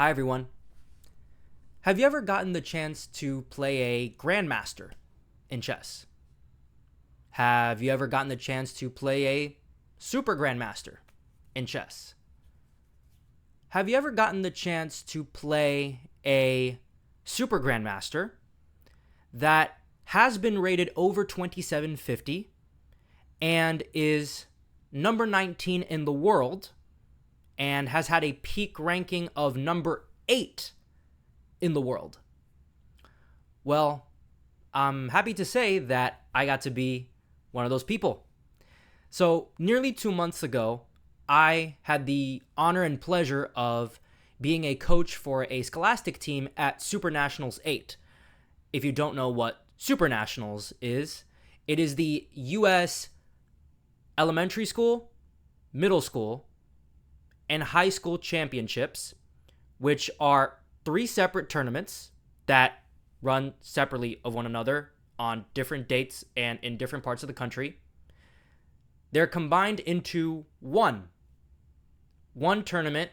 Hi, everyone. Have you ever gotten the chance to play a grandmaster in chess? Have you ever gotten the chance to play a super grandmaster in chess? Have you ever gotten the chance to play a super grandmaster that has been rated over 2750 and is number 19 in the world and has had a peak ranking of number 8 in the world? Well, I'm happy to say that I got to be one of those people. So, nearly 2 months ago, I had the honor and pleasure of being a coach for a scholastic team at Super Nationals 8. If you don't know what Super Nationals is, it is the U.S. elementary school, middle school, and high school championships, which are 3 separate tournaments that run separately of one another on different dates and in different parts of the country. They're combined into one tournament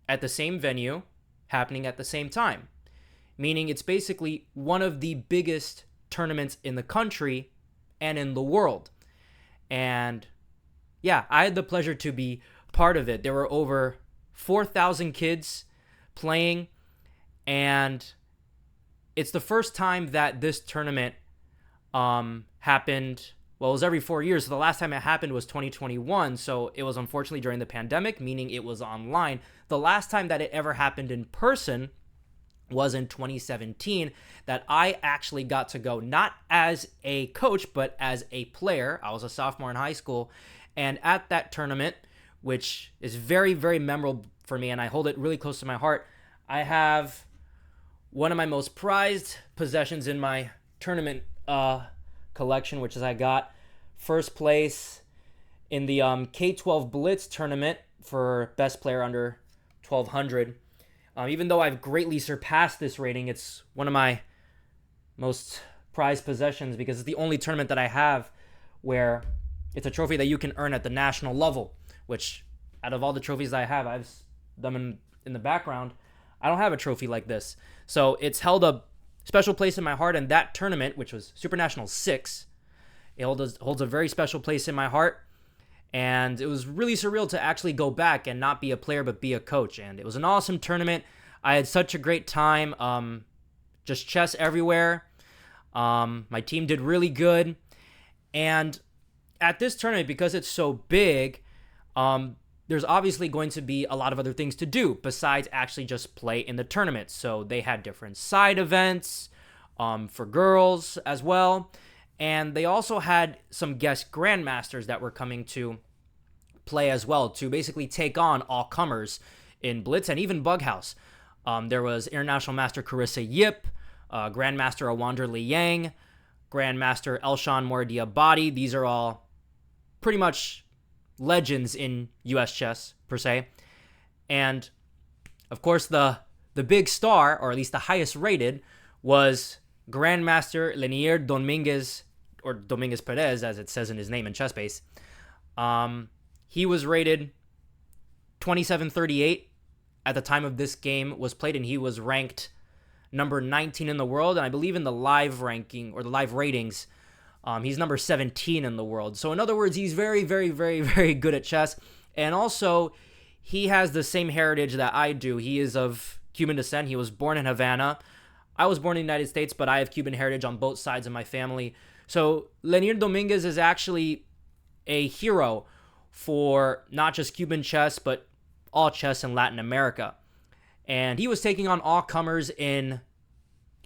at the same venue happening at the same time, meaning it's basically one of the biggest tournaments in the country and in the world. And yeah, I had the pleasure to be part of it. There were over 4,000 kids playing, and it's the first time that this tournament happened. Well, it was every 4 years. So the last time it happened was 2021. So it was unfortunately during the pandemic, meaning it was online. The last time that it ever happened in person was in 2017, that I actually got to go, not as a coach, but as a player. I was a sophomore in high school. And at that tournament, which is very, very memorable for me, and I hold it really close to my heart, I have one of my most prized possessions in my tournament collection, which is I got first place in the K-12 Blitz tournament for best player under 1200. Even though I've greatly surpassed this rating, it's one of my most prized possessions because it's the only tournament that I have where it's a trophy that you can earn at the national level, which out of all the trophies I have, I've them in the background. I don't have a trophy like this. So it's held a special place in my heart, and that tournament, which was Super National 6, it holds a very special place in my heart. And it was really surreal to actually go back and not be a player but be a coach. And it was an awesome tournament. I had such a great time. Just chess everywhere. My team did really good. And at this tournament, because it's so big, there's obviously going to be a lot of other things to do besides actually just play in the tournament. So they had different side events for girls as well. And they also had some guest grandmasters that were coming to play as well to basically take on all comers in Blitz and even Bughouse. There was International Master Carissa Yip, Grandmaster Awander Liang, Grandmaster Elshan Mordiabadi. These are all pretty much legends in U.S. chess, per se. And, of course, the big star, or at least the highest rated, was Grandmaster Leinier Dominguez, or Dominguez Perez, as it says in his name in ChessBase. He was rated 2738 at the time of this game was played, and he was ranked number 19 in the world. And I believe in the live ranking, or the live ratings, he's number 17 in the world. So in other words, he's very, very, very, very good at chess. And also, he has the same heritage that I do. He is of Cuban descent. He was born in Havana. I was born in the United States, but I have Cuban heritage on both sides of my family. So Leinier Dominguez is actually a hero for not just Cuban chess, but all chess in Latin America. And he was taking on all comers in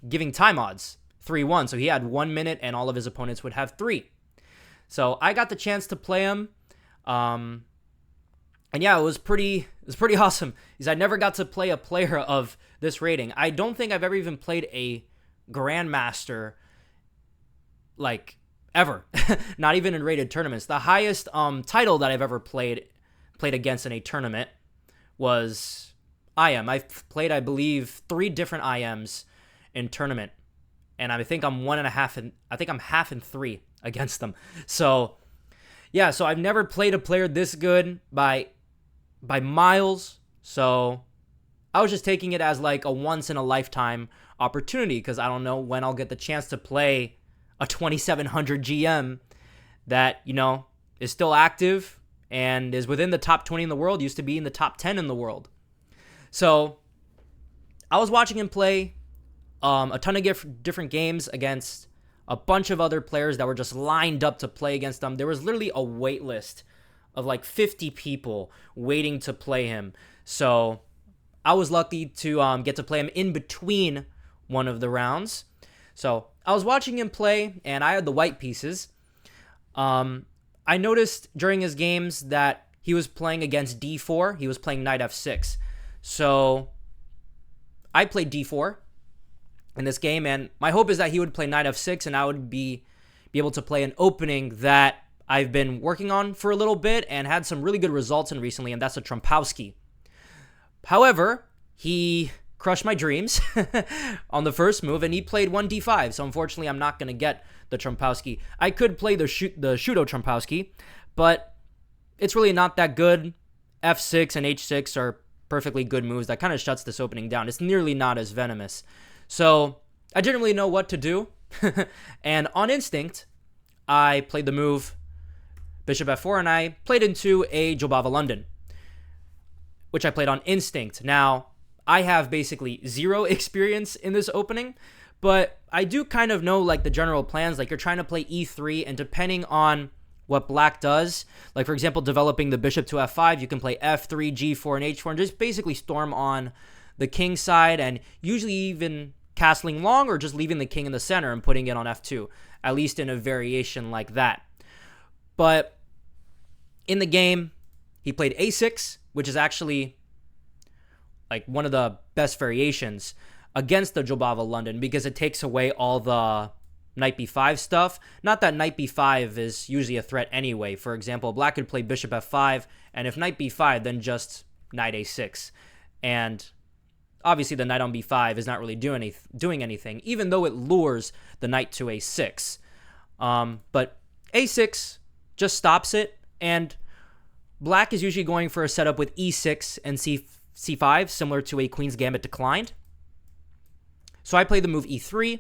giving time odds, 3-1. So he had 1 minute and all of his opponents would have 3. So I got the chance to play him. And yeah, it was pretty awesome because I never got to play a player of this rating. I don't think I've ever even played a grandmaster like ever, not even in rated tournaments. The highest title that I've ever played against in a tournament was IM. I've played, I believe, 3 different IMs in tournament, and I think I'm 1.5, and I think I'm 1/2 and 3 against them. So yeah, so I've never played a player this good by miles. So I was just taking it as like a once in a lifetime opportunity because I don't know when I'll get the chance to play a 2700 GM that, is still active and is within the top 20 in the world, used to be in the top 10 in the world. So I was watching him play a ton of different games against a bunch of other players that were just lined up to play against them. There was literally a wait list of like 50 people waiting to play him. So I was lucky to get to play him in between one of the rounds. So I was watching him play, and I had the white pieces. I noticed during his games that he was playing against d4. He was playing knight f6. So I played d4 in this game, and my hope is that he would play knight f6, and I would be able to play an opening that I've been working on for a little bit and had some really good results in recently, and that's a Trompowsky. However, he crushed my dreams on the first move, and he played 1d5, so unfortunately I'm not going to get the Trompowsky. I could play the Shudo Trompowsky, but it's really not that good. f6 and h6 are perfectly good moves. That kind of shuts this opening down. It's nearly not as venomous. So I didn't really know what to do, and on instinct, I played the move bishop f4, and I played into a Jobava London, which I played on instinct. Now, I have basically zero experience in this opening, but I do kind of know like the general plans. Like you're trying to play e3, and depending on what black does, like for example, developing the bishop to f5, you can play f3, g4, and h4, and just basically storm on the king side, and usually even castling long or just leaving the king in the center and putting it on f2, at least in a variation like that. But in the game, he played a6, which is actually like one of the best variations against the Jobava London because it takes away all the knight b5 stuff. Not that knight b5 is usually a threat anyway. For example, black could play bishop f5, and if knight b5, then just knight a6. And obviously the knight on b5 is not really doing anything, even though it lures the knight to a6. But a6 just stops it, and black is usually going for a setup with e6 and c5, similar to a Queen's Gambit declined. So I played the move e3.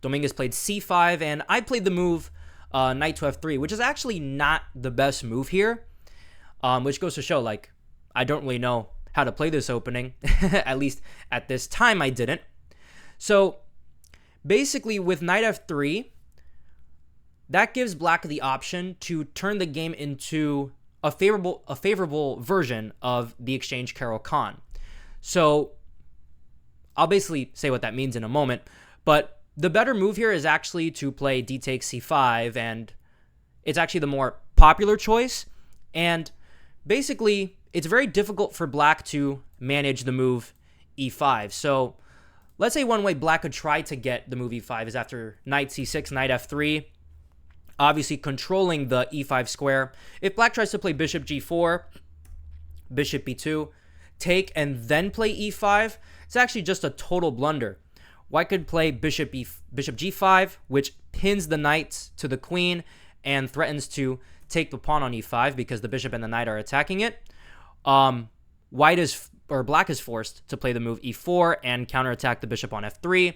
Dominguez played c5, and I played the move knight to f3, which is actually not the best move here, which goes to show, like, I don't really know how to play this opening. At least at this time I didn't. So basically with knight f3, that gives black the option to turn the game into a favorable version of the exchange Caro-Kann. So I'll basically say what that means in a moment, but the better move here is actually to play d takes c5, and it's actually the more popular choice, and basically it's very difficult for black to manage the move e5. So let's say one way black could try to get the move e5 is after knight c6, knight f3, obviously controlling the e5 square. If black tries to play bishop g4, bishop b2, take, and then play e5, it's actually just a total blunder. White could play bishop g5, which pins the knight to the queen and threatens to take the pawn on e5 because the bishop and the knight are attacking it. Black is forced to play the move e4 and counterattack the bishop on f3.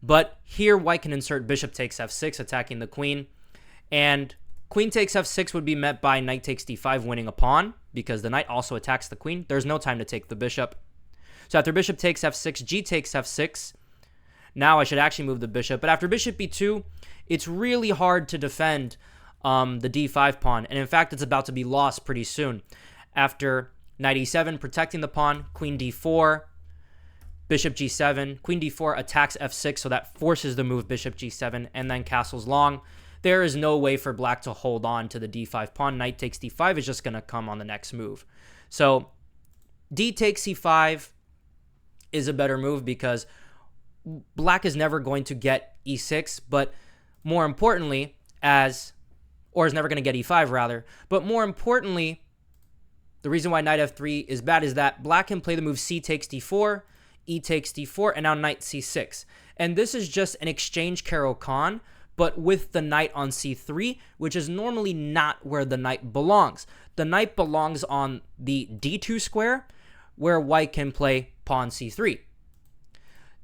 But here white can insert bishop takes f6, attacking the queen. And queen takes f6 would be met by knight takes d5, winning a pawn, because the knight also attacks the queen. There's no time to take the bishop. So after bishop takes f6, g takes f6. Now I should actually move the bishop. But after bishop b2, it's really hard to defend the d5 pawn. And in fact, it's about to be lost pretty soon. After knight e7, protecting the pawn, queen d4, bishop g7, queen d4 attacks f6, so that forces the move bishop g7, and then castles long. There is no way for black to hold on to the d5 pawn. Knight takes d5 is just going to come on the next move. So d takes c5 is a better move because black is never going to get e6, but more importantly, is never going to get e5 rather. But more importantly, the reason why knight f3 is bad is that black can play the move c takes d4, e takes d4, and now knight c6. And this is just an exchange Caro-Kann, but with the knight on c3, which is normally not where the knight belongs. The knight belongs on the d2 square, where white can play pawn c3.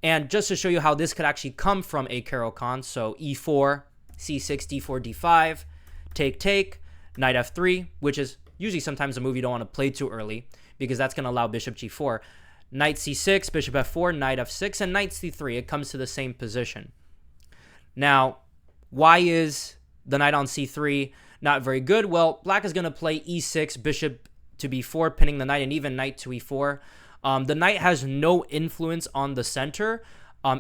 And just to show you how this could actually come from a Caro-Kann, so e4, c6, d4, d5, take, knight f3, which is usually sometimes a move you don't want to play too early because that's going to allow bishop g4. Knight c6, bishop f4, knight f6, and knight c3. It comes to the same position. Now, why is the knight on c3 not very good? Well, black is going to play e6, bishop to b4, pinning the knight, and even knight to e4. The knight has no influence on the center.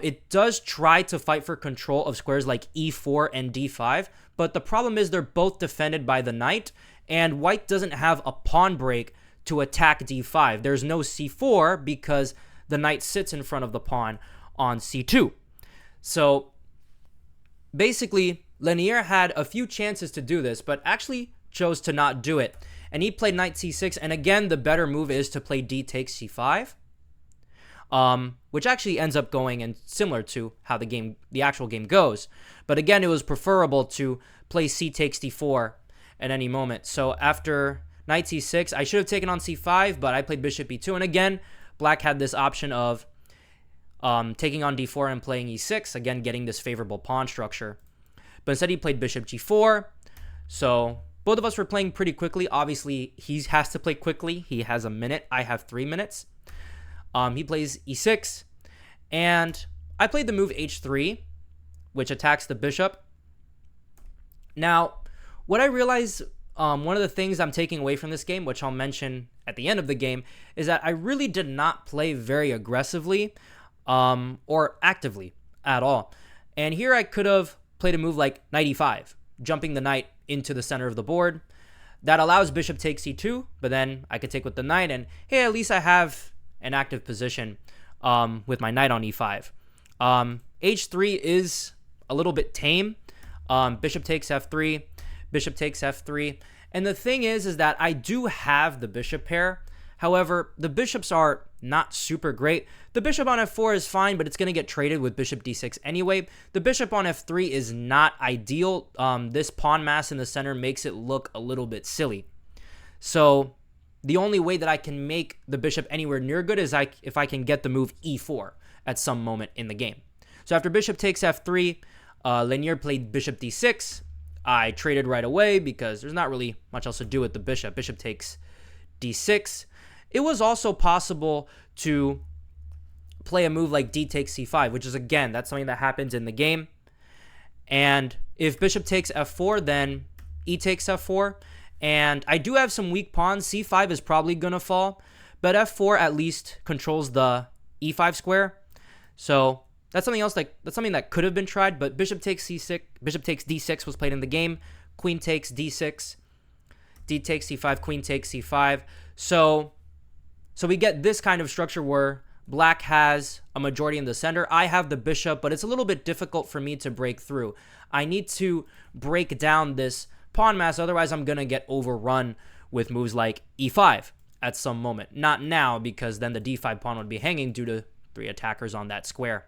It does try to fight for control of squares like e4 and d5, but the problem is they're both defended by the knight, and white doesn't have a pawn break to attack d5. There's no c4 because the knight sits in front of the pawn on c2. So basically, Leinier had a few chances to do this, but actually chose to not do it. And he played knight c6, and again, the better move is to play d takes c5, which actually ends up going and similar to how the actual game goes. But again, it was preferable to play c takes d4 at any moment. So after knight c6, I should have taken on c5, but I played bishop e2, and again, black had this option of taking on d4 and playing e6, again getting this favorable pawn structure. But instead he played bishop g4, so both of us were playing pretty quickly. Obviously, he has to play quickly. He has a minute. I have 3 minutes. He plays e6, and I played the move h3, which attacks the bishop. Now, what I realized, one of the things I'm taking away from this game, which I'll mention at the end of the game, is that I really did not play very aggressively or actively at all. And here I could have played a move like knight e5, jumping the knight into the center of the board. That allows bishop takes e2, but then I could take with the knight, and hey, at least I have an active position with my knight on e5. h3 is a little bit tame. Bishop takes f3, bishop takes f3. And the thing is that I do have the bishop pair. However, the bishops are not super great. The bishop on f4 is fine, but it's going to get traded with bishop d6 anyway. The bishop on f3 is not ideal. This pawn mass in the center makes it look a little bit silly. So the only way that I can make the bishop anywhere near good is if I can get the move e4 at some moment in the game. So after bishop takes f3, Leinier played bishop d6. I traded right away because there's not really much else to do with the bishop. Bishop takes d6. It was also possible to play a move like d takes c5, which is, again, that's something that happens in the game. And if bishop takes f4, then e takes f4. And I do have some weak pawns. c5 is probably going to fall, but f4 at least controls the e5 square. So that's something else, that's something that could have been tried, but bishop takes c6, bishop takes d6 was played in the game. Queen takes d6, d takes c5, queen takes c5. So we get this kind of structure where black has a majority in the center. I have the bishop, but it's a little bit difficult for me to break through. I need to break down this pawn mass, otherwise I'm going to get overrun with moves like e5 at some moment. Not now, because then the d5 pawn would be hanging due to 3 attackers on that square.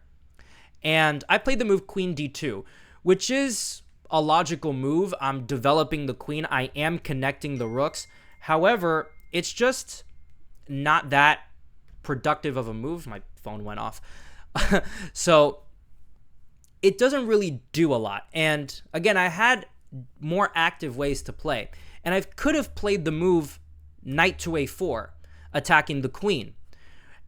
And I played the move queen d2, which is a logical move. I'm developing the queen. I am connecting the rooks. However, it's just not that productive of a move. My phone went off. So it doesn't really do a lot. And again, I had more active ways to play. And I could have played the move knight to a4, attacking the queen.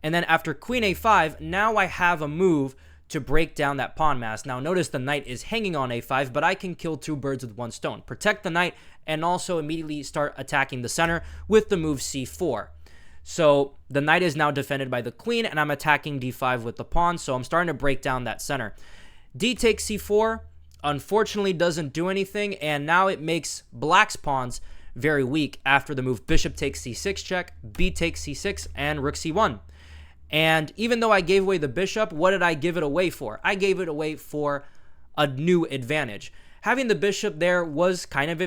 And then after queen a5, now I have a move to break down that pawn mass. Now notice the knight is hanging on a5, but I can kill 2 birds with 1 stone. Protect the knight and also immediately start attacking the center with the move c4. So the knight is now defended by the queen, and I'm attacking d5 with the pawn, so I'm starting to break down that center. D takes c4, unfortunately doesn't do anything, and now it makes black's pawns very weak after the move bishop takes c6 check, b takes c6, and rook c1. And even though I gave away the bishop, what did I give it away for? I gave it away for a new advantage. Having the bishop there was kind of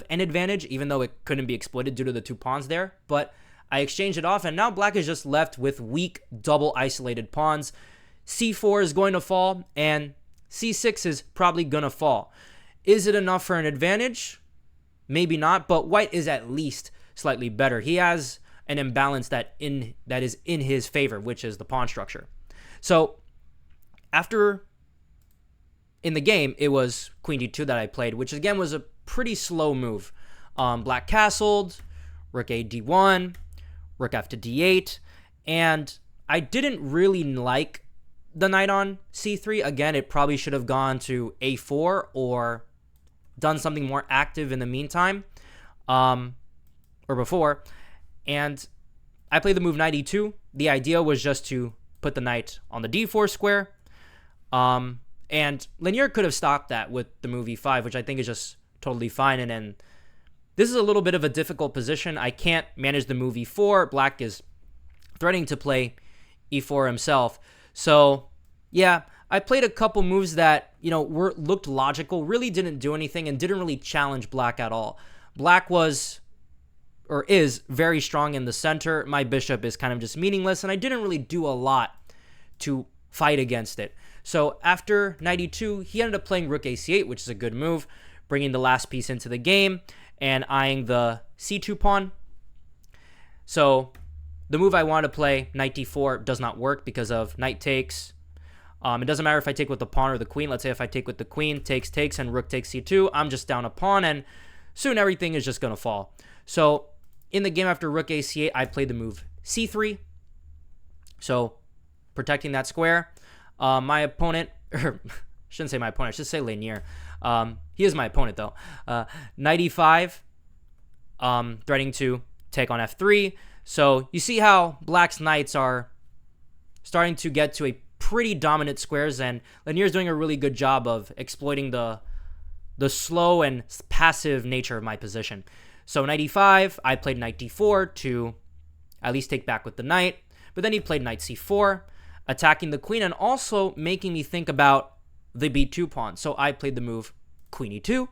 an advantage, even though it couldn't be exploited due to the 2 pawns there, but I exchanged it off, and now black is just left with weak double isolated pawns. c4 is going to fall, and c6 is probably going to fall. Is it enough for an advantage? Maybe not, but white is at least slightly better. He has an imbalance that is in his favor, which is the pawn structure. So after in the game, it was queen d2 that I played, which again was a pretty slow move. Black castled, rook a d1, rook f to d8, and I didn't really like the knight on c3. Again, it probably should have gone to a4 or done something more active in the meantime, or before. And I played the move knight e2. The idea was just to put the knight on the d4 square. And Leinier could have stopped that with the move e5, which I think is just totally fine. And then this is a little bit of a difficult position. I can't manage the move e4. Black is threatening to play e4 himself. So, yeah, I played a couple moves that, looked logical, really didn't do anything, and didn't really challenge Black at all. Black is very strong in the center. My bishop is kind of just meaningless, and I didn't really do a lot to fight against it. So after knight e2, he ended up playing rook a c8, which is a good move, bringing the last piece into the game and eyeing the c2 pawn. So the move I want to play, knight d4, does not work because of knight takes. It doesn't matter if I take with the pawn or the queen. Let's say if I take with the queen, takes, and rook takes c2, I'm just down a pawn, and soon everything is just going to fall. So in the game after rook a c8, I played the move c3. So protecting that square. My opponent, or shouldn't say my opponent, I should say Leinier. He is my opponent though. Knight e5, threatening to take on f3. So you see how Black's knights are starting to get to a pretty dominant squares, and Leinier is doing a really good job of exploiting the slow and passive nature of my position. So knight e5, I played knight d4 to at least take back with the knight, but then he played knight c4, attacking the queen and also making me think about the b2 pawn. So I played the move queen e2,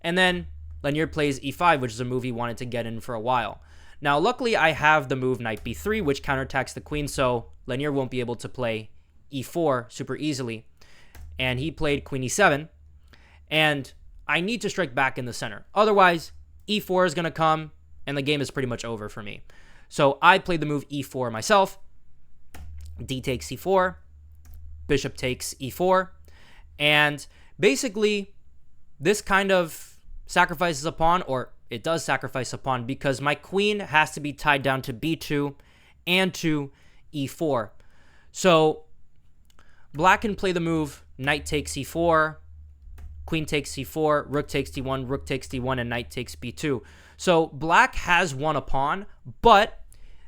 and then Leinier plays e5, which is a move he wanted to get in for a while. Now, luckily, I have the move knight b3, which counterattacks the queen, so Leinier won't be able to play e4 super easily. And he played queen e7, and I need to strike back in the center. Otherwise, e4 is going to come, and the game is pretty much over for me. So I played the move e4 myself. D takes c4, bishop takes e4, and basically, this kind of sacrifices a pawn, or it does sacrifice a pawn, because my queen has to be tied down to b2 and to e4. So Black can play the move knight takes e4, queen takes c4, rook takes d1, rook takes d1, and knight takes b2. So Black has won a pawn, but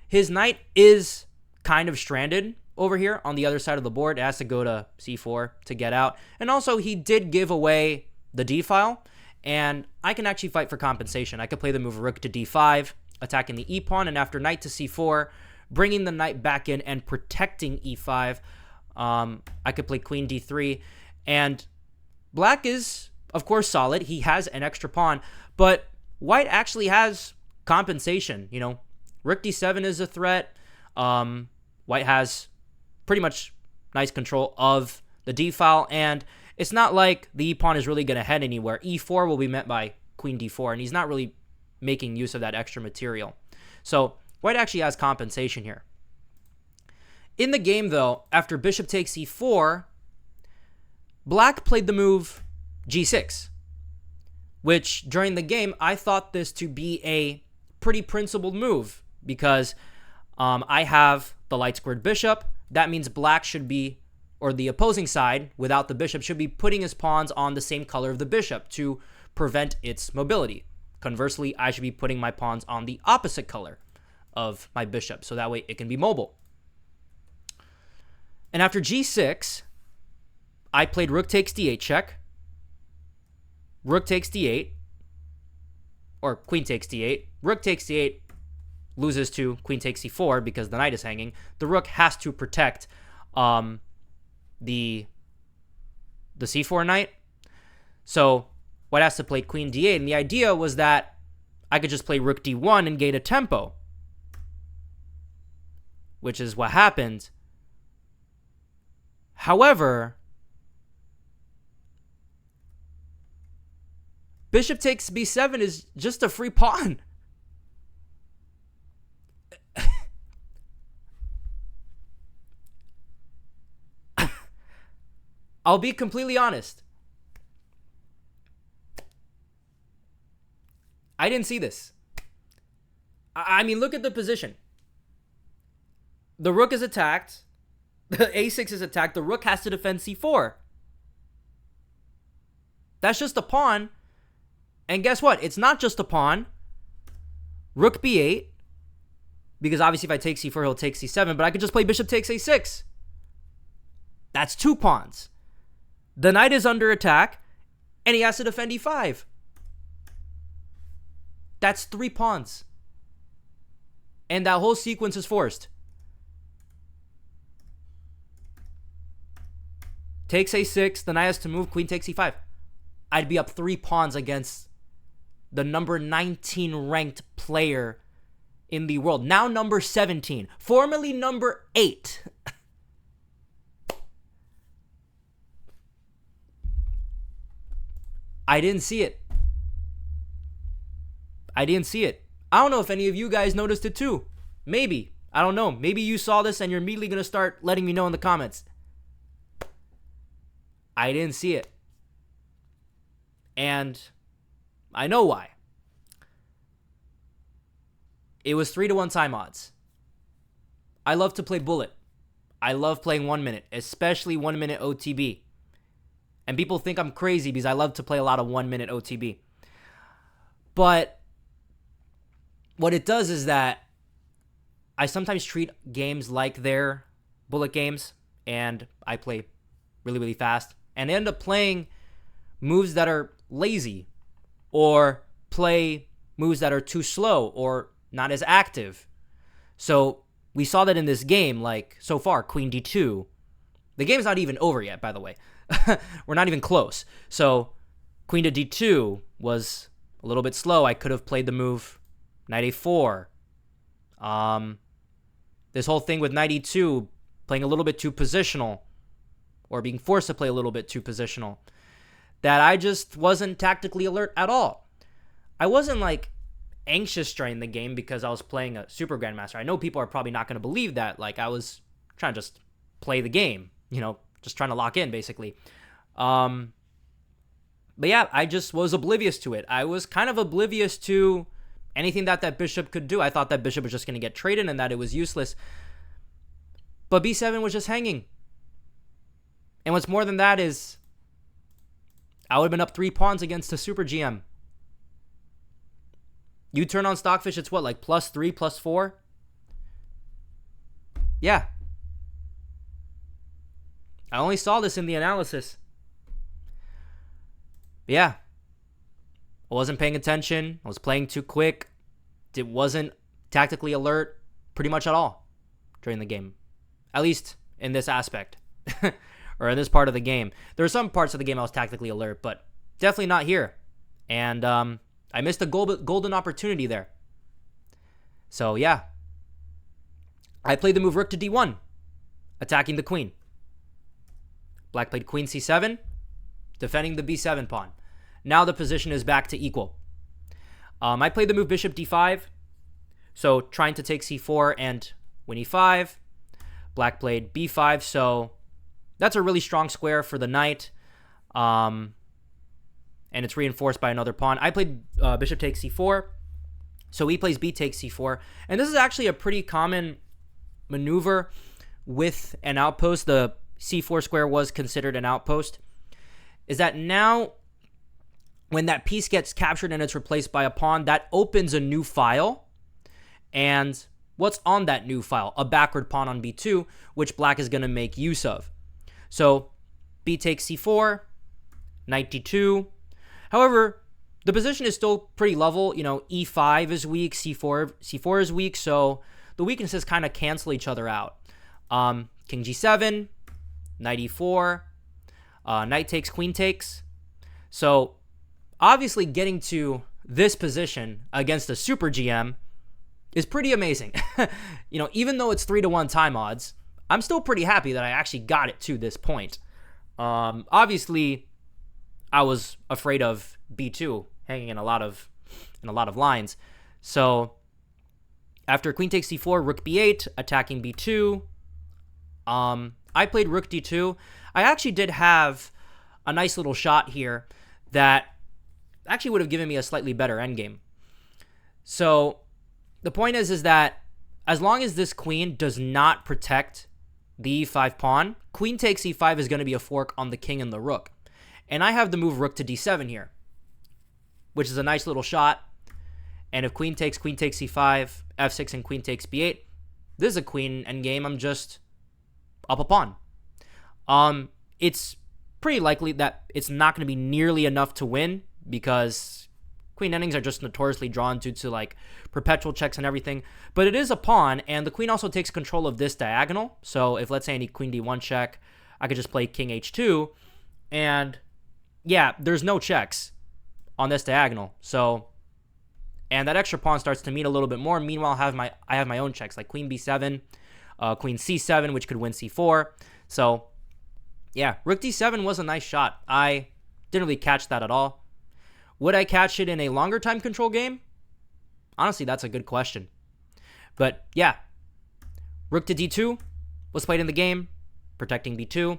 his knight is kind of stranded over here on the other side of the board. It has to go to c4 to get out. And also, he did give away the d file, and I can actually fight for compensation. I could play the move rook to d5, attacking the e pawn, and after knight to c4, bringing the knight back in and protecting e5. I could play queen d3, and Black is, of course, solid. He has an extra pawn, but White actually has compensation. Rook d7 is a threat. White has pretty much nice control of the d file, and it's not like the e pawn is really going to head anywhere. e4 will be met by queen d4, and he's not really making use of that extra material. So White actually has compensation here. In the game, though, after bishop takes e4, Black played the move g6, which during the game, I thought this to be a pretty principled move, because I have the light squared bishop. That means Black should be, or the opposing side without the bishop, should be putting his pawns on the same color of the bishop to prevent its mobility. Conversely, I should be putting my pawns on the opposite color of my bishop, so that way it can be mobile. And after g6, I played rook takes d8 check, rook takes d8, or queen takes d8, rook takes d8, loses to queen takes c4 because the knight is hanging. The rook has to protect the c4 knight. So White has to play queen d8, and the idea was that I could just play rook d1 and gain a tempo, which is what happened. However, bishop takes b7 is just a free pawn. I'll be completely honest. I didn't see this. I mean, look at the position. The rook is attacked. The a6 is attacked. The rook has to defend c4. That's just a pawn. And guess what? It's not just a pawn. Rook b8. Because obviously if I take c4, he'll take c7. But I could just play bishop takes a6. That's 2 pawns. The knight is under attack. And he has to defend e5. That's 3 pawns. And that whole sequence is forced. Takes a6. The knight has to move. Queen takes e5. I'd be up 3 pawns against the number 19 ranked player in the world. Now number 17. Formerly number 8. I didn't see it. I didn't see it. I don't know if any of you guys noticed it too. Maybe. I don't know. Maybe you saw this and you're immediately going to start letting me know in the comments. I didn't see it. And I know why. It was 3-1 time odds. I love to play bullet. I love playing 1 minute, especially 1 minute OTB. And people think I'm crazy because I love to play a lot of 1 minute OTB. But what it does is that I sometimes treat games like they're bullet games, and I play really, really fast, and I end up playing moves that are lazy, or play moves that are too slow or not as active. So we saw that in this game, like so far, queen d2. The game's not even over yet, by the way. We're not even close. So queen to d2 was a little bit slow. I could have played the move knight a4. This whole thing with knight e2, playing a little bit too positional, or being forced to play a little bit too positional, that I just wasn't tactically alert at all. I wasn't like anxious during the game because I was playing a super grandmaster. I know people are probably not going to believe that. Like, I was trying to just play the game, just trying to lock in basically. But yeah, I just was oblivious to it. I was kind of oblivious to anything that bishop could do. I thought that bishop was just going to get traded and that it was useless. But b7 was just hanging. And what's more than that is I would have been up 3 pawns against a super GM. You turn on Stockfish, it's what, like +3, +4? Yeah. I only saw this in the analysis. Yeah. I wasn't paying attention. I was playing too quick. It wasn't tactically alert pretty much at all during the game. At least in this aspect. Or in this part of the game. There were some parts of the game I was tactically alert, but definitely not here. And I missed a golden opportunity there. So yeah. I played the move rook to d1, attacking the queen. Black played queen c7, defending the b7 pawn. Now the position is back to equal. I played the move bishop d5, so trying to take c4 and win e5. Black played b5, so that's a really strong square for the knight. And it's reinforced by another pawn. I played bishop takes c4, so he plays b takes c4. And this is actually a pretty common maneuver with an outpost. The c4 square was considered an outpost. Is that now when that piece gets captured and it's replaced by a pawn, that opens a new file. And what's on that new file? A backward pawn on b2, which black is going to make use of. So b takes c4, knight d2. However, the position is still pretty level. E5 is weak, c4 is weak, so the weaknesses kind of cancel each other out. King g7, knight e4, knight takes, queen takes. So obviously getting to this position against a super GM is pretty amazing. Even though it's 3-1 time odds, I'm still pretty happy that I actually got it to this point. Obviously, I was afraid of b2 hanging in a lot of lines. So after queen takes c4, rook b8, attacking b2, I played rook d2. I actually did have a nice little shot here that actually would have given me a slightly better endgame. So the point is that as long as this queen does not protect the e5 pawn, queen takes e5 is going to be a fork on the king and the rook. And I have the move rook to d7 here, which is a nice little shot. And if queen takes e5, f6, and queen takes b8, this is a queen endgame. I'm just up a pawn. It's pretty likely that it's not going to be nearly enough to win because queen endings are just notoriously drawn due to like perpetual checks and everything. But it is a pawn, and the queen also takes control of this diagonal. So if, let's say, I need queen d1 check, I could just play king h2, and yeah, there's no checks on this diagonal. So, and that extra pawn starts to mean a little bit more. Meanwhile, I have my own checks like queen b7, queen c7, which could win c4. So yeah, rook d7 was a nice shot. I didn't really catch that at all. Would I catch it in a longer time control game? Honestly, that's a good question. But yeah, rook to d2 was played in the game, protecting b2.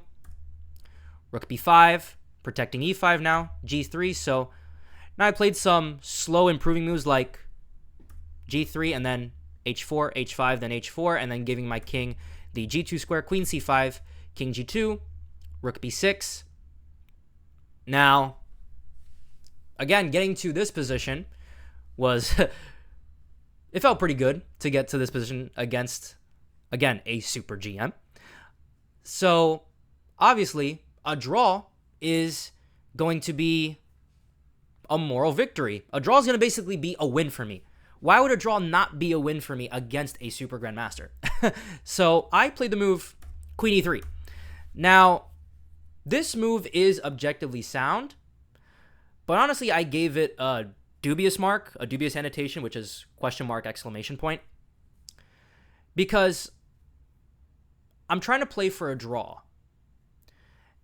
Rook b5, protecting e5 now, g3. So now I played some slow improving moves like g3 and then h4, h5, then h4, and then giving my king the g2 square, queen c5, king g2, rook b6. Now, again, getting to this position was it felt pretty good to get to this position against, again, a super GM. So obviously a draw is going to be a moral victory. A draw is going to basically be a win for me. Why would a draw not be a win for me against a super grandmaster? So I played the move queen e3. Now, this move is objectively sound, but honestly, I gave it a dubious mark, a dubious annotation, which is question mark, exclamation point, because I'm trying to play for a draw.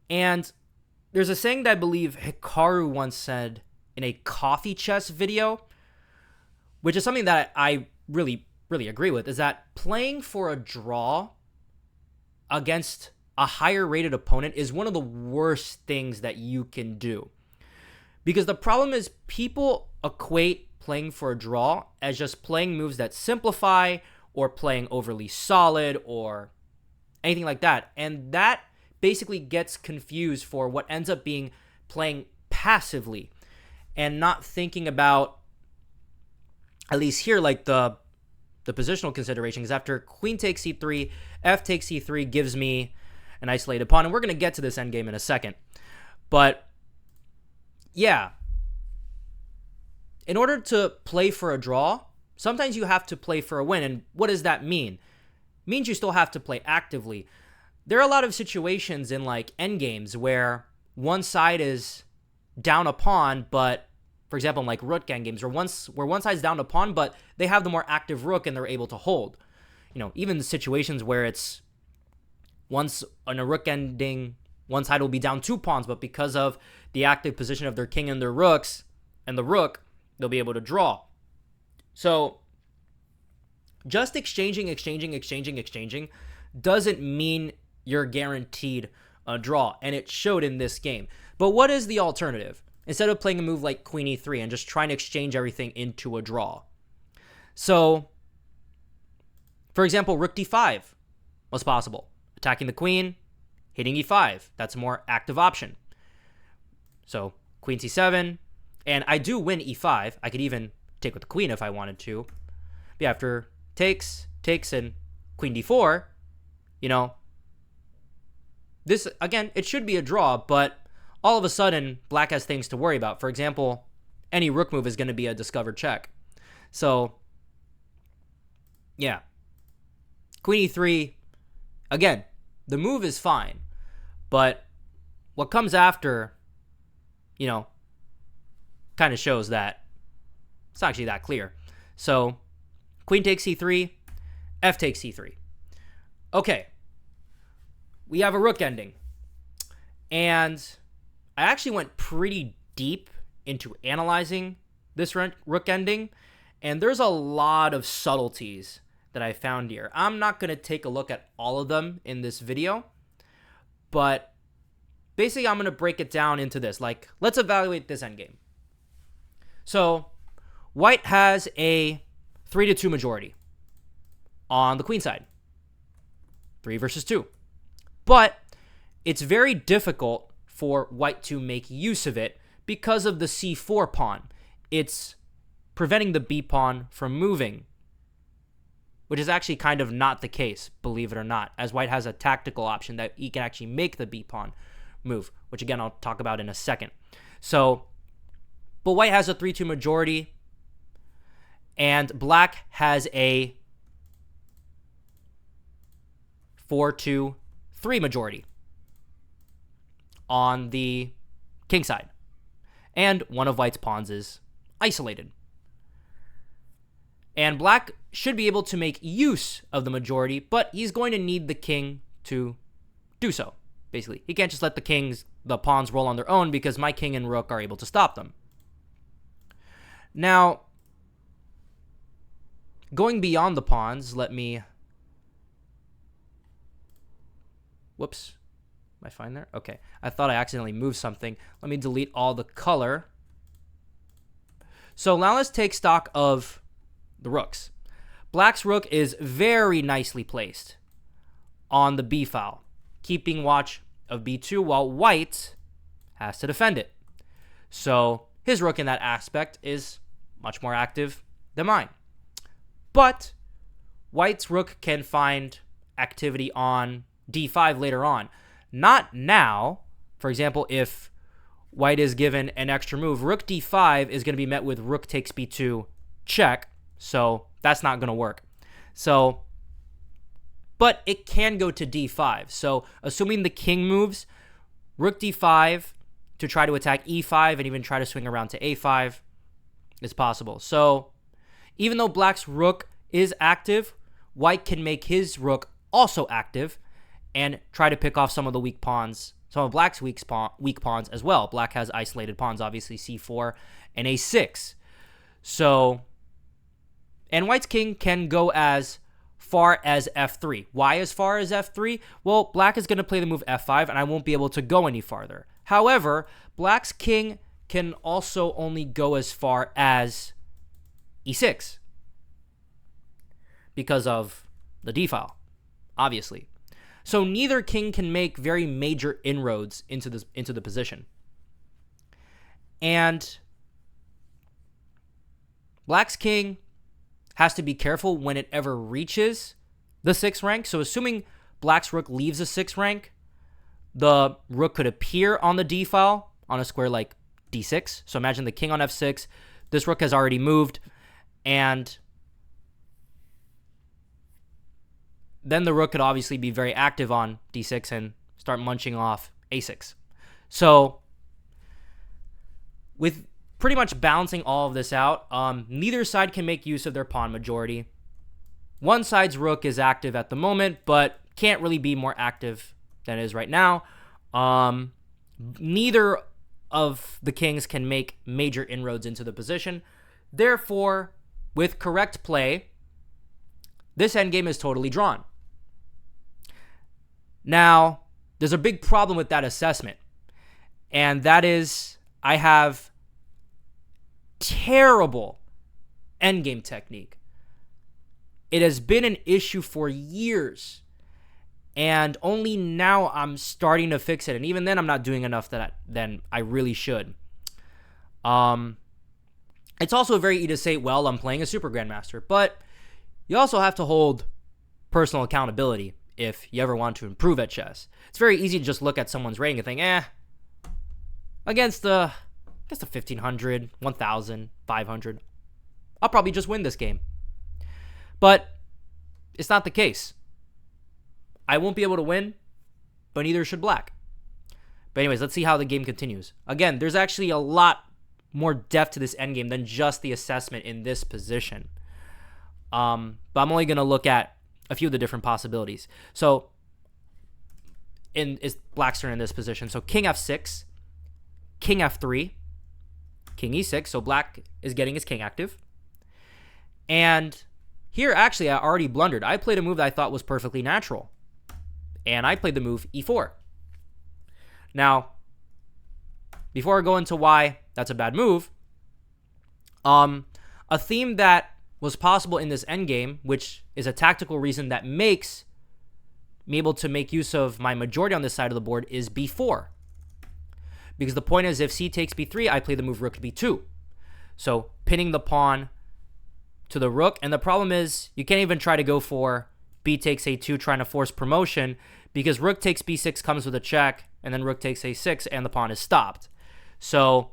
And there's a saying that I believe Hikaru once said in a coffee chess video, which is something that I really, really agree with, is that playing for a draw against a higher rated opponent is one of the worst things that you can do. Because the problem is people equate playing for a draw as just playing moves that simplify or playing overly solid or anything like that. And that basically gets confused for what ends up being playing passively and not thinking about, at least here, like the positional consideration. Because after queen takes c3, f takes c3 gives me an isolated pawn. And we're going to get to this endgame in a second. But yeah, in order to play for a draw, sometimes you have to play for a win. And what does that mean? It means you still have to play actively. There are a lot of situations in like endgames where one side is down a pawn, but for example, in like rook endgames, where one side's down a pawn, but they have the more active rook and they're able to hold. You know, even the situations where it's once on a rook ending, one side will be down 2 pawns, but because of the active position of their king and their rooks and the rook, they'll be able to draw. So just exchanging doesn't mean you're guaranteed a draw, and it showed in this game. But what is the alternative? Instead of playing a move like queen e3 and just trying to exchange everything into a draw. So, for example, rook d5 was possible. Attacking the queen, hitting e5. That's a more active option. So, queen c7, and I do win e5. I could even take with the queen if I wanted to. But after takes, and queen d4, you know, this, again, it should be a draw, but all of a sudden, black has things to worry about. For example, any rook move is going to be a discovered check. So, yeah. Queen e3, again, the move is fine, but what comes after, you know, kind of shows that it's not actually that clear. So, queen takes c3, f takes c3. Okay. We have a rook ending. And I actually went pretty deep into analyzing this rook ending, and there's a lot of subtleties that I found here. I'm not going to take a look at all of them in this video, but basically I'm going to break it down into this. Like, let's evaluate this endgame. So white has a 3-2 majority on the queen side. 3 versus 2. But it's very difficult for white to make use of it because of the c4 pawn. It's preventing the b pawn from moving, which is actually kind of not the case, believe it or not, as white has a tactical option that he can actually make the b pawn move, which again I'll talk about in a second. So, but white has a 3-2 majority, and black has a 4-2-3 majority on the king side. And one of white's pawns is isolated. And black should be able to make use of the majority, but he's going to need the king to do so. Basically, he can't just let the pawns roll on their own because my king and rook are able to stop them. Now, going beyond the pawns, let me... Whoops. Am I fine there? Okay. I thought I accidentally moved something. Let me delete all the color. So now let's take stock of the rooks. Black's rook is very nicely placed on the b file, keeping watch of b2 while white has to defend it. So his rook in that aspect is much more active than mine. But white's rook can find activity on d5 later on. Not now. For example, if white is given an extra move, rook d5 is going to be met with rook takes b2 check. So that's not going to work. So, but it can go to d5. So assuming the king moves, rook d5 to try to attack e5 and even try to swing around to a5 is possible. So even though black's rook is active, white can make his rook also active and try to pick off some of the weak pawns, some of black's weak pawns as well. Black has isolated pawns, obviously c4 and a6. So, and white's king can go as far as f3. Why as far as f3? Well, black is going to play the move f5, and I won't be able to go any farther. However, black's king can also only go as far as e6 because of the d file, obviously. So neither king can make very major inroads into the position. And black's king has to be careful when it ever reaches the 6th rank. So assuming black's rook leaves the 6th rank, the rook could appear on the d file on a square like d6. So imagine the king on f6. This rook has already moved, and then the rook could obviously be very active on d6 and start munching off a6. So with pretty much balancing all of this out, neither side can make use of their pawn majority. One side's rook is active at the moment, but can't really be more active than it is right now. Neither of the kings can make major inroads into the position. Therefore, with correct play, this endgame is totally drawn. Now, there's a big problem with that assessment, and that is I have terrible endgame technique. It has been an issue for years, and only now I'm starting to fix it, and even then I'm not doing enough than I really should. It's also very easy to say, well, I'm playing a super grandmaster, but you also have to hold personal accountability if you ever want to improve at chess. It's very easy to just look at someone's rating and think, against the 1500, 1000, 500, I'll probably just win this game. But it's not the case. I won't be able to win, but neither should black. But anyways, let's see how the game continues. Again, there's actually a lot more depth to this endgame than just the assessment in this position. But I'm only going to look at a few of the different possibilities. So, is black's turn in this position. So king f6, king f3, king e6. So black is getting his king active. And here, actually, I already blundered. I played a move that I thought was perfectly natural. And I played the move e4. Now, before I go into why that's a bad move, a theme that was possible in this endgame, which is a tactical reason that makes me able to make use of my majority on this side of the board, is b4. Because the point is, if c takes b3, I play the move rook to b2. So pinning the pawn to the rook. And the problem is, you can't even try to go for b takes a2, trying to force promotion, because rook takes b6 comes with a check, and then rook takes a6, and the pawn is stopped. So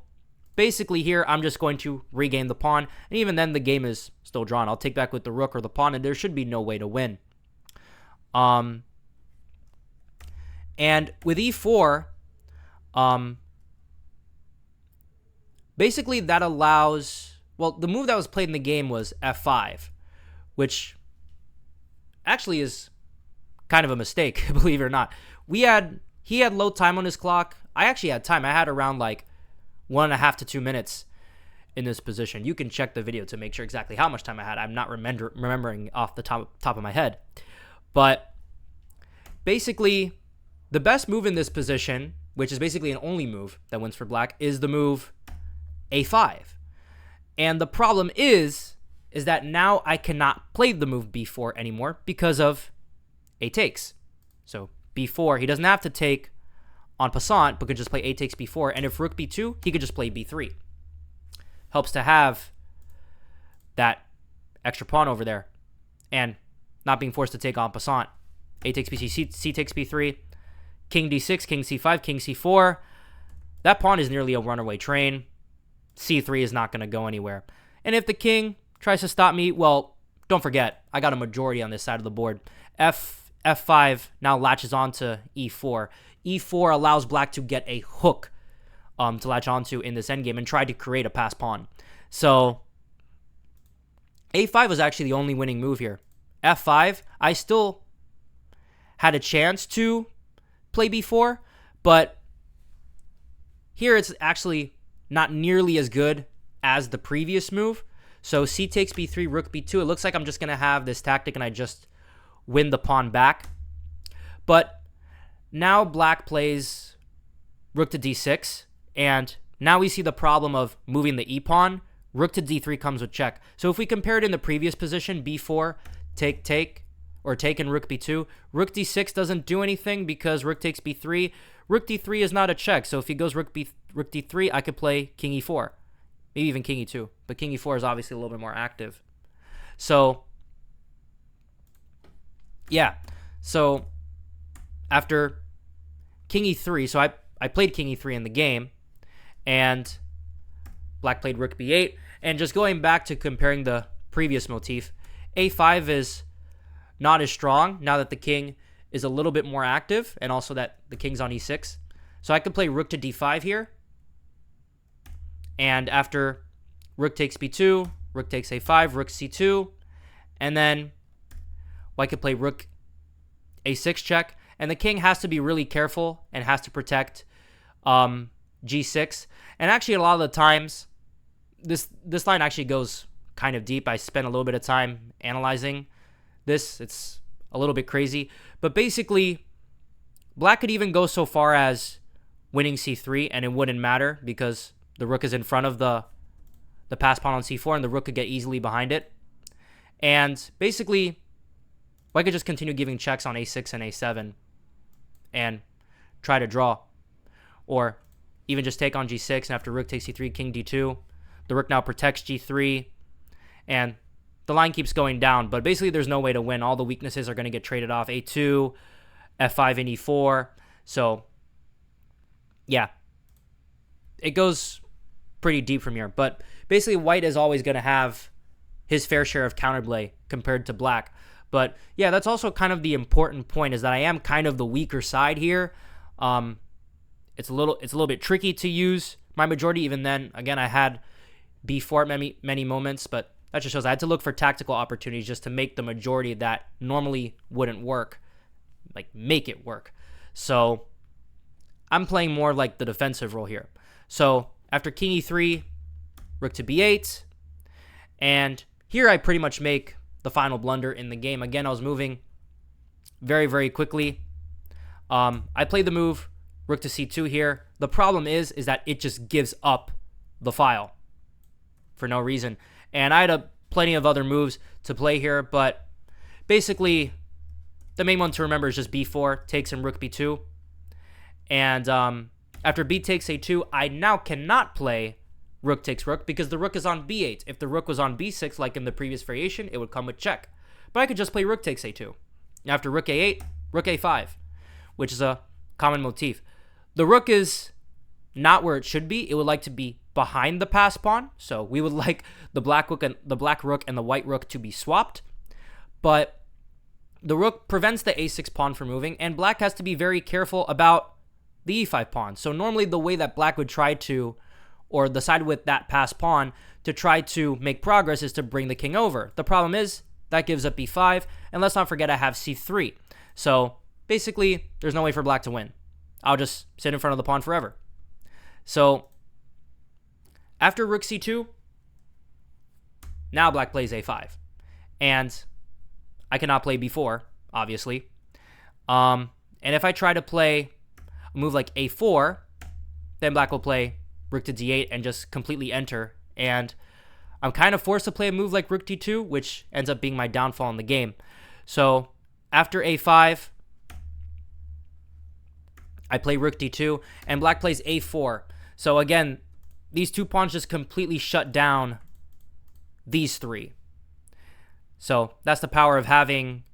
basically here, I'm just going to regain the pawn, and even then the game is still drawn. I'll take back with the rook or the pawn, and there should be no way to win. And with e4, basically that allows, well, the move that was played in the game was f5, which actually is kind of a mistake, believe it or not. He had low time on his clock. I actually had time. I had around like 1.5 to 2 minutes in this position. You can check the video to make sure exactly how much time I had. I'm not remembering off the top of my head. But basically, the best move in this position, which is basically an only move that wins for black, is the move a5. And the problem is that now I cannot play the move b4 anymore because of a takes. So b4, he doesn't have to take en passant, but could just play a takes b4. And if rook b2, he could just play b3. Helps to have that extra pawn over there and not being forced to take en passant. A takes b3, c takes b3, king d6, king c5, king c4. That pawn is nearly a runaway train. c3 is not going to go anywhere. And if the king tries to stop me, well, don't forget, I got a majority on this side of the board. f5 now latches on to e4. e4 allows black to get a hook to latch onto in this endgame and try to create a pass pawn. So a5 was actually the only winning move here. f5, I still had a chance to play b4, but here it's actually not nearly as good as the previous move. So c takes b3, rook b2. It looks like I'm just going to have this tactic and I just win the pawn back. But now black plays rook to d6, and now we see the problem of moving the e-pawn. Rook to d3 comes with check. So if we compare it in the previous position, b4, take, or take and rook b2, rook d6 doesn't do anything because rook takes b3. Rook d3 is not a check, so if he goes rook d3, I could play king e4, maybe even king e2, but king e4 is obviously a little bit more active. So yeah, so after king e3, so I played king e3 in the game, and black played rook b8, and just going back to comparing the previous motif, a5 is not as strong now that the king is a little bit more active, and also that the king's on e6. So I could play rook to d5 here, and after rook takes b2, rook takes a5, rook c2, and then I could play rook a6 check, and the king has to be really careful and has to protect g6. And actually, a lot of the times, this line actually goes kind of deep. I spent a little bit of time analyzing this. It's a little bit crazy, but basically, black could even go so far as winning c3, and it wouldn't matter because the rook is in front of the pass pawn on c4, and the rook could get easily behind it. And basically, I could just continue giving checks on a6 and a7 and try to draw. Or even just take on g6, and after rook takes c3, king d2. The rook now protects g3, and the line keeps going down. But basically, there's no way to win. All the weaknesses are going to get traded off. a2, f5, and e4. So, yeah. It goes pretty deep from here. But basically, white is always going to have his fair share of counterplay compared to black. But yeah, that's also kind of the important point, is that I am kind of the weaker side here. It's a little bit tricky to use my majority. Even then, again, I had b4 at many moments, but that just shows I had to look for tactical opportunities just to make the majority that normally wouldn't work, like make it work. So I'm playing more like the defensive role here. So after king e3, rook to b8, and here I pretty much make the final blunder in the game. Again, I was moving very, very quickly. I played the move rook to c2 here. The problem is that it just gives up the file for no reason. And I had plenty of other moves to play here, but basically the main one to remember is just b4, takes and rook b2. And after b takes a2, I now cannot play rook takes rook because the rook is on b8. If the rook was on b6, like in the previous variation, it would come with check. But I could just play rook takes a2. After rook a8, rook a5, which is a common motif. The rook is not where it should be. It would like to be behind the pass pawn. So we would like the black rook and the white rook to be swapped. But the rook prevents the a6 pawn from moving, and black has to be very careful about the e5 pawn. So normally the way that black would try to, or the side with that pass pawn to try to make progress, is to bring the king over. The problem is that gives up b5, and let's not forget I have c3. So basically, there's no way for black to win. I'll just sit in front of the pawn forever. So after rook c2, now black plays a5. And I cannot play b4, obviously. And if I try to play a move like a4, then black will play rook to d8 and just completely enter. And I'm kind of forced to play a move like rook d2, which ends up being my downfall in the game. So after a5, I play rook d2, and black plays a4. So again, these two pawns just completely shut down these three. So that's the power of having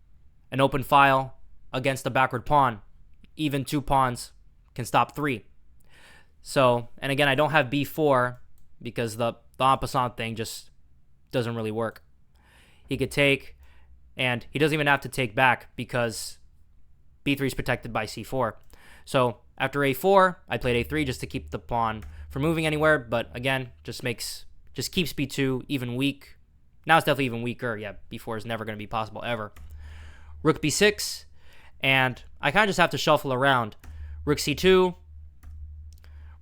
an open file against the backward pawn. Even two pawns can stop three. So, and again, I don't have b4 because the en passant thing just doesn't really work. He could take, and he doesn't even have to take back because b3 is protected by c4. So after a4, I played a3 just to keep the pawn from moving anywhere. But again, just keeps b2 even weak. Now it's definitely even weaker. Yeah, b4 is never going to be possible ever. Rook b6, and I kind of just have to shuffle around. Rook c2,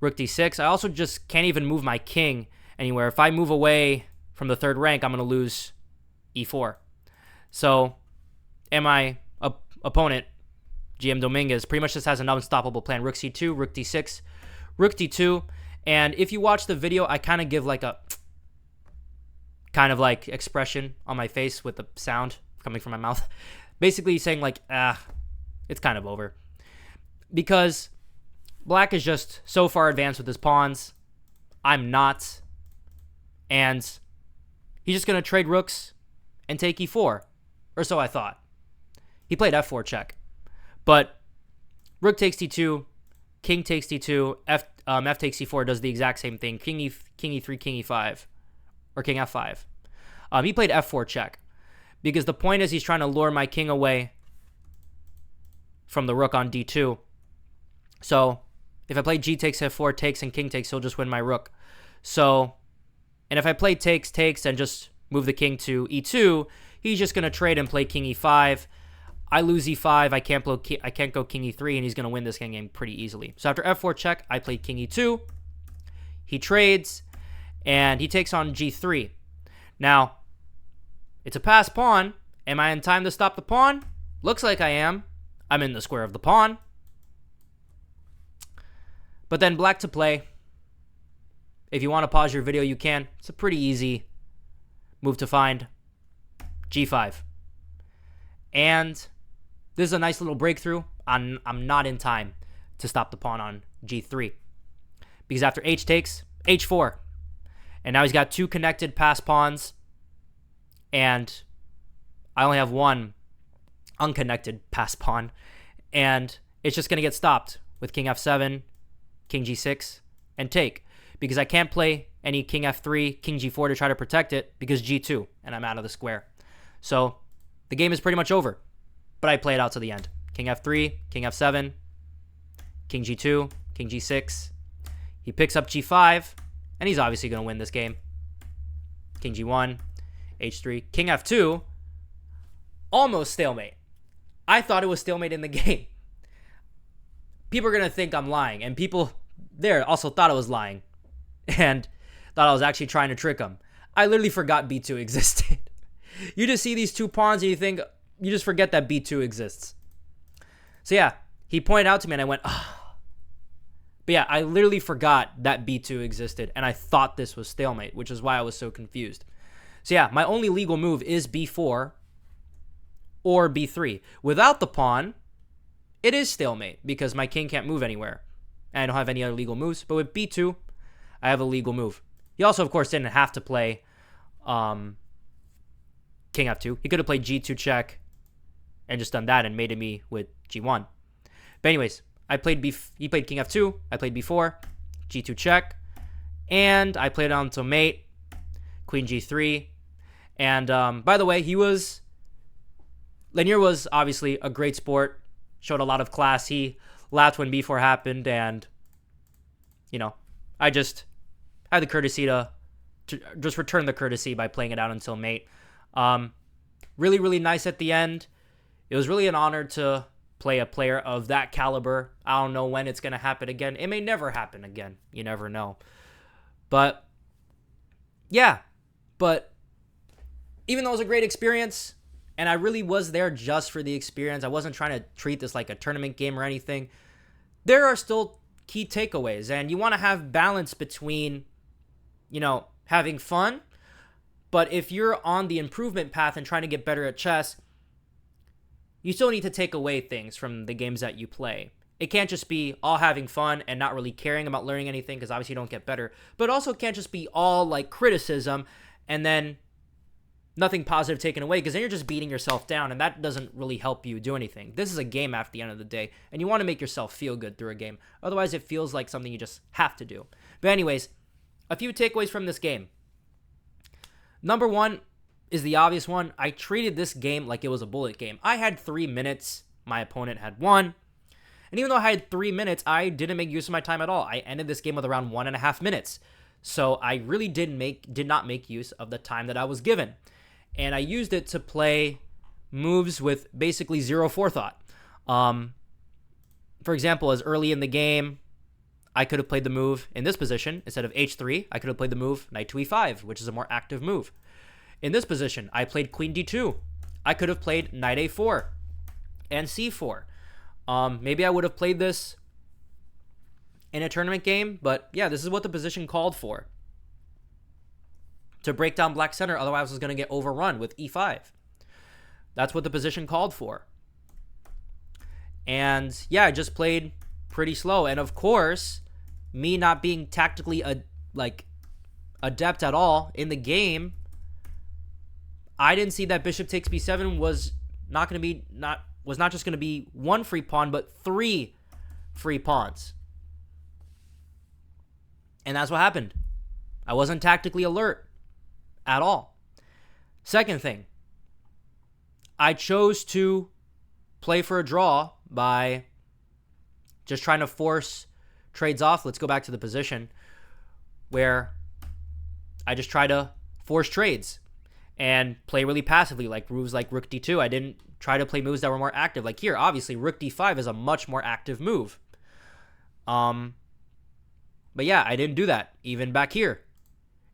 rook d6. I also just can't even move my king anywhere. If I move away from the third rank, I'm going to lose e4. So, and my opponent, GM Dominguez, pretty much just has an unstoppable plan. Rook c2, rook d6, rook d2. And if you watch the video, I kind of give like a kind of like expression on my face with the sound coming from my mouth. Basically saying like, it's kind of over. Because black is just so far advanced with his pawns. I'm not. And he's just going to trade rooks and take e4. Or so I thought. He played f4 check. But rook takes d2, king takes d2, f takes c4 does the exact same thing. King e3, king e5, or king f5. He played f4 check because the point is he's trying to lure my king away from the rook on d2. So if I play g takes f4, takes, and king takes, he'll just win my rook. So, and if I play takes and just move the king to e2, he's just going to trade and play king e5. I lose e5, I can't go king e3, and he's going to win this game pretty easily. So after f4 check, I play king e2. He trades, and he takes on g3. Now, it's a pass pawn. Am I in time to stop the pawn? Looks like I am. I'm in the square of the pawn. But then black to play. If you want to pause your video, you can. It's a pretty easy move to find. g5. And this is a nice little breakthrough. I'm not in time to stop the pawn on g3. Because after h takes, h4. And now he's got two connected pass pawns. And I only have one unconnected pass pawn. And it's just going to get stopped with king f7, king g6, and take. Because I can't play any king f3, king g4 to try to protect it because g2, and I'm out of the square. So the game is pretty much over. But I play it out to the end. King f3, king f7, king g2, king g6. He picks up g5, and he's obviously going to win this game. King g1, h3, king f2. Almost stalemate. I thought it was stalemate in the game. People are going to think I'm lying, and people there also thought I was lying and thought I was actually trying to trick them. I literally forgot b2 existed. You just see these two pawns and you just forget that b2 exists. So yeah, he pointed out to me and I went, But yeah, I literally forgot that B2 existed, and I thought this was stalemate, which is why I was so confused. So yeah, my only legal move is B4 or B3. Without the pawn, it is stalemate because my king can't move anywhere. And I don't have any other legal moves. But with B2, I have a legal move. He also, of course, didn't have to play king F2. He could have played G2 check and just done that and mated me with G1. But anyways, he played king F2. I played B4, G2 check, and I played on to mate, queen G3. And by the way, Leinier was obviously a great sport, showed a lot of class. He laughed when B4 happened, and I just had the courtesy to just return the courtesy by playing it out until mate. Really, really nice at the end. It was really an honor to play a player of that caliber. I don't know when it's going to happen again. It may never happen again. You never know. But yeah, even though it was a great experience, and I really was there just for the experience, I wasn't trying to treat this like a tournament game or anything, there are still key takeaways, and you want to have balance between, having fun, but if you're on the improvement path and trying to get better at chess, you still need to take away things from the games that you play. It can't just be all having fun and not really caring about learning anything, because obviously you don't get better, but it also can't just be all like criticism and then nothing positive taken away, because then you're just beating yourself down, and that doesn't really help you do anything. This is a game at the end of the day, and you want to make yourself feel good through a game. Otherwise, it feels like something you just have to do. But anyways, a few takeaways from this game. Number one is the obvious one. I treated this game like it was a bullet game. I had 3 minutes. My opponent had 1. And even though I had 3 minutes, I didn't make use of my time at all. I ended this game with around 1.5 minutes. So I really did not make use of the time that I was given. And I used it to play moves with basically zero forethought. For example, as early in the game, I could have played the move in this position. Instead of h3, I could have played the move knight to e5, which is a more active move. In this position, I played queen d2. I could have played knight a4 and c4. Maybe I would have played this in a tournament game, but yeah, this is what the position called for. To break down black center, otherwise I was going to get overrun with e5. That's what the position called for. And yeah, I just played pretty slow. And of course, me not being tactically adept at all in the game, I didn't see that bishop takes b7 was not just going to be 1 free pawn, but 3 free pawns. And that's what happened. I wasn't tactically alert at all. Second thing, I chose to play for a draw by just trying to force trades off. Let's go back to the position where I just try to force trades and play really passively, like moves like rook d2. I didn't try to play moves that were more active. Like here, obviously, rook d5 is a much more active move. But yeah, I didn't do that. Even back here,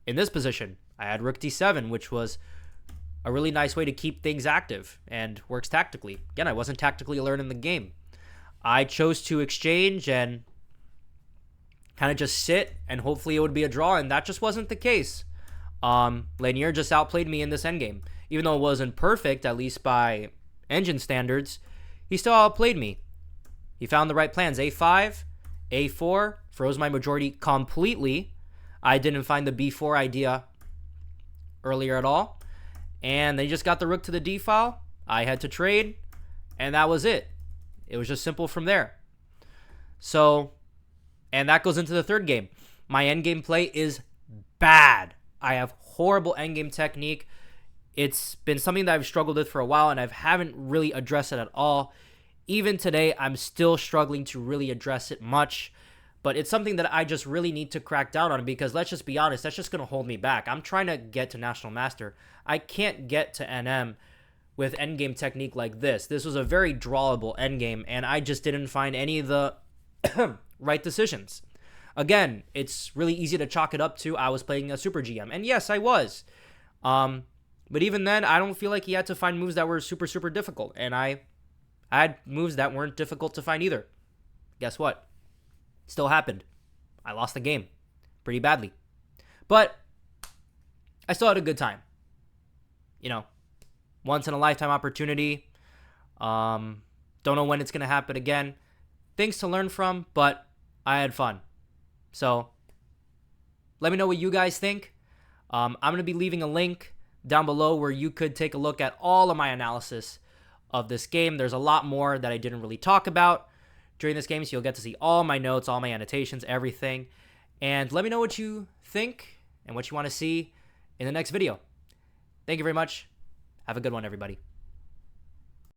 in this position, I had rook d7, which was a really nice way to keep things active and works tactically. Again, I wasn't tactically alert in the game. I chose to exchange and kind of just sit, and hopefully it would be a draw, and that just wasn't the case. Leinier just outplayed me in this endgame. Even though it wasn't perfect, at least by engine standards, he still outplayed me. He found the right plans. a5, a4, froze my majority completely. I didn't find the b4 idea earlier at all. And they just got the rook to the d file. I had to trade, and that was it. It was just simple from there. So, and that goes into the third game. My endgame play is bad. I have horrible endgame technique. It's been something that I've struggled with for a while, and I haven't really addressed it at all. Even today, I'm still struggling to really address it much. But it's something that I just really need to crack down on, because let's just be honest, that's just going to hold me back. I'm trying to get to National Master. I can't get to NM with endgame technique like this. This was a very drawable endgame, and I just didn't find any of the right decisions. Again, it's really easy to chalk it up to I was playing a super GM. And yes, I was. But even then, I don't feel like he had to find moves that were super, super difficult. And I had moves that weren't difficult to find either. Guess what? Still happened. I lost the game pretty badly. But I still had a good time. You know, once in a lifetime opportunity. Don't know when it's going to happen again. Things to learn from, but I had fun. So let me know what you guys think. I'm going to be leaving a link down below where you could take a look at all of my analysis of this game. There's a lot more that I didn't really talk about during this game, so you'll get to see all my notes, all my annotations, everything. And let me know what you think and what you want to see in the next video. Thank you very much. Have a good one, everybody.